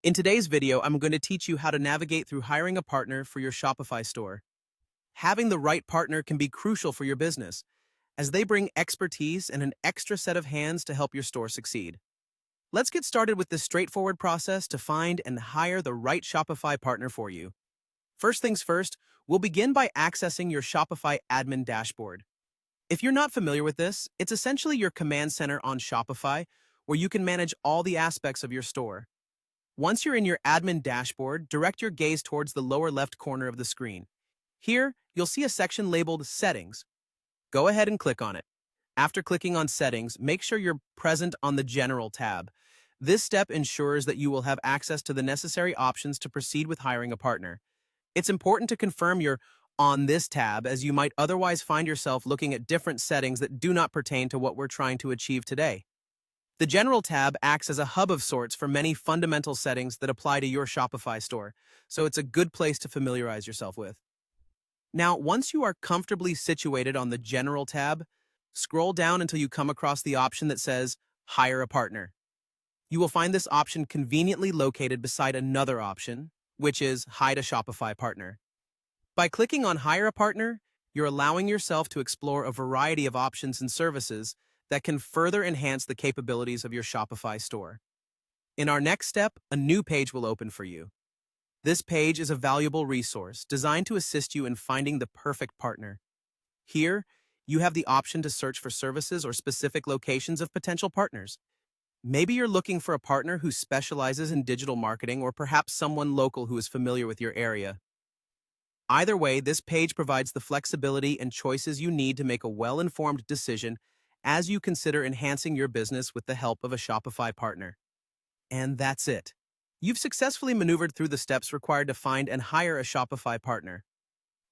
In today's video, I'm going to teach you how to navigate through hiring a partner for your Shopify store. Having the right partner can be crucial for your business, as they bring expertise and an extra set of hands to help your store succeed. Let's get started with this straightforward process to find and hire the right Shopify partner for you. First things first, we'll begin by accessing your Shopify admin dashboard. If you're not familiar with this, it's essentially your command center on Shopify, where you can manage all the aspects of your store. Once you're in your admin dashboard, direct your gaze towards the lower left corner of the screen. Here, you'll see a section labeled Settings. Go ahead and click on it. After clicking on Settings, make sure you're present on the General tab. This step ensures that you will have access to the necessary options to proceed with hiring a partner. It's important to confirm you're on this tab, as you might otherwise find yourself looking at different settings that do not pertain to what we're trying to achieve today. The General tab acts as a hub of sorts for many fundamental settings that apply to your Shopify store, so it's a good place to familiarize yourself with. Now, once you are comfortably situated on the General tab, scroll down until you come across the option that says Hire a Partner. You will find this option conveniently located beside another option, which is Hire a Shopify Partner. By clicking on Hire a Partner, you're allowing yourself to explore a variety of options and services that can further enhance the capabilities of your Shopify store. In our next step, a new page will open for you. This page is a valuable resource designed to assist you in finding the perfect partner. Here, you have the option to search for services or specific locations of potential partners. Maybe you're looking for a partner who specializes in digital marketing, or perhaps someone local who is familiar with your area. Either way, this page provides the flexibility and choices you need to make a well-informed decision as you consider enhancing your business with the help of a Shopify partner. And that's it. You've successfully maneuvered through the steps required to find and hire a Shopify partner.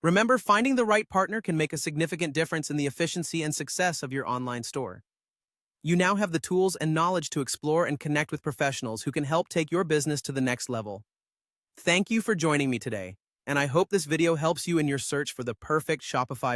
Remember, finding the right partner can make a significant difference in the efficiency and success of your online store. You now have the tools and knowledge to explore and connect with professionals who can help take your business to the next level. Thank you for joining me today, and I hope this video helps you in your search for the perfect Shopify